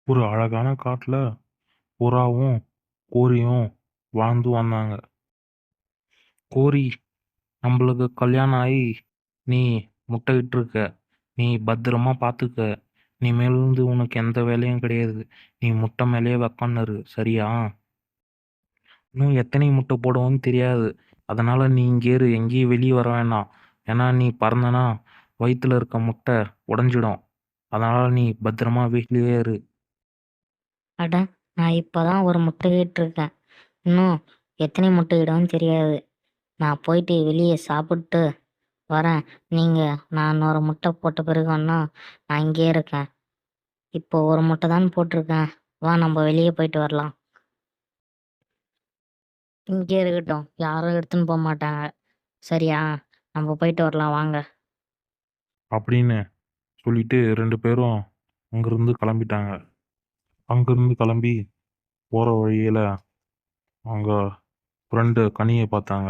ஒரு அழகான காட்டுல புறாவும் கோரியும் வாழ்ந்து வந்தாங்க. கோரி, நம்மளுக்கு கல்யாணம் ஆகி நீ முட்டையிட்டிருக்க. நீ பத்திரமா பார்த்துக்க. நீ மேலிருந்து உனக்கு எந்த வேலையும் கிடையாது. நீ முட்டை மேலேயே உக்கான்னு இரு, சரியா? இன்னும் எத்தனை முட்டை போடுவோன்னு தெரியாது. அதனால நீ இங்கே இரு, எங்கேயும் வெளியே வர வேண்டாம். ஏன்னா நீ பறந்தனா வயித்துல இருக்க முட்டை உடைஞ்சிடும். அதனால நீ பத்திரமா வீட்லயே இரு. அட, நான் இப்பதான் ஒரு முட்டையிட்டு இருக்கேன். இன்னும் எத்தனை முட்டையிடும்னு தெரியாது. நான் போயிட்டு வெளியே சாப்பிட்டு வரேன். நீங்க நான் இன்னொரு முட்டை போட்ட பிறகு வேணா நான் இங்கேயே இருக்கேன். இப்போ ஒரு முட்டை தான் போட்டிருக்கேன். வா, நம்ம வெளியே போயிட்டு வரலாம். இங்கே இருக்கட்டும், யாரும் எடுத்துன்னு போக மாட்டாங்க. சரியா? நம்ம போயிட்டு வரலாம், வாங்க. அப்படின்னு சொல்லிட்டு 2 பேரும் அங்கிருந்து கிளம்பிட்டாங்க. அங்கிருந்து கிளம்பி போற வழியில அவங்க ஃப்ரெண்டு கனியை பார்த்தாங்க.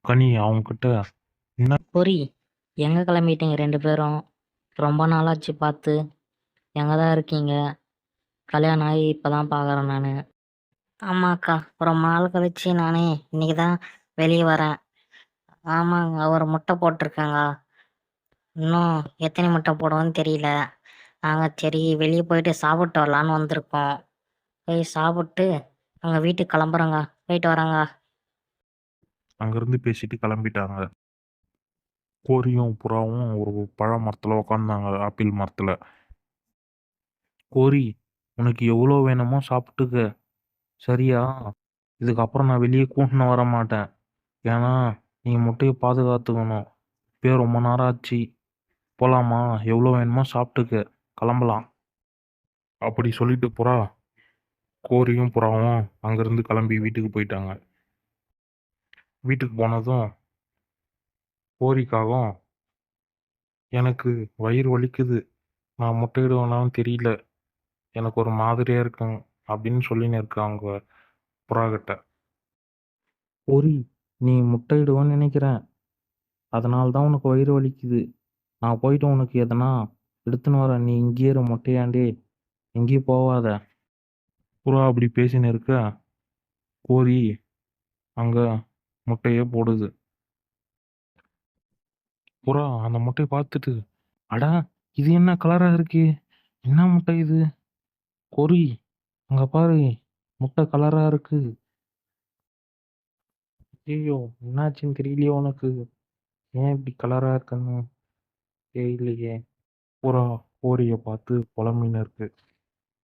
கனி அவங்க கிட்ட, என்ன பொரி, எங்க கிளம்பிட்டீங்க ரெண்டு பேரும்? ரொம்ப நாளாச்சு பார்த்து. எங்க தான் இருக்கீங்க? கல்யாணம் ஆகி இப்பதான் பார்க்குறேன் நான். ஆமாக்கா, ரொம்ப நாள் கழிச்சு நானே இன்னைக்கு தான் வெளியே வரேன். ஆமாங்க, ஒரு முட்டை போட்டிருக்கேங்க. இன்னும் எத்தனை முட்டை போடுவோன்னு தெரியல. நாங்கள் சரி வெளியே போயிட்டு சாப்பிட்டு வரலான்னு வந்திருக்கோம். போய் சாப்பிட்டு அங்கே வீட்டுக்கு கிளம்புறோங்க. போயிட்டு வரோங்க. அங்கிருந்து பேசிட்டு கிளம்பிட்டாங்க. கோரியும் புறாவும் ஒரு பழ மரத்துல உக்காந்தாங்க, ஆப்பிள் மரத்துல. கோரி, உனக்கு எவ்வளோ வேணுமோ சாப்பிட்டுக்க, சரியா? இதுக்கப்புறம் நான் வெளியே கூட்டின்னு வர மாட்டேன். ஏன்னா நீ முட்டையை பாதுகாத்துக்கணும். இப்பயே ரொம்ப நேரம் ஆச்சு. போலாமா? எவ்வளோ வேணுமோ சாப்பிட்டுக்க, கிளம்பலாம். அப்படி சொல்லிட்டு கோரியும் புறாவும் அங்கிருந்து கிளம்பி வீட்டுக்கு போயிட்டாங்க. வீட்டுக்கு போனதும் கோரிக்காகவும், எனக்கு வயிறு வலிக்குது, நான் முட்டையிடுவேனான்னு தெரியல, எனக்கு ஒரு மாதிரியா இருக்குங்க அப்படின்னு சொல்லின்னு இருக்காங்க புறா கிட்ட. கோரி, நீ முட்டையிடுவேன்னு நினைக்கிறேன், அதனால தான் உனக்கு வயிறு வலிக்குது. நான் போயிட்டு உனக்கு எதனா எடுத்துன்னு வரேன். நீ இங்கேயே இரு, மொட்டையாண்டே, எங்கேயும் போவாத. புறா அப்படி பேசின்னு இருக்க, கோரி அங்க முட்டையே போடுது. புறா அந்த முட்டையை பார்த்துட்டு, அடா, இது என்ன கலரா இருக்கு? என்ன முட்டை இது? கோரி, அங்க பாரு, முட்டை கலரா இருக்கு. ஐயோ, என்னாச்சுன்னு தெரியலையே உனக்கு? ஏன் இப்படி கலரா இருக்குன்னு தெரியலையே. புறா கோரிய பார்த்து புலம்பின்னு இருக்கு.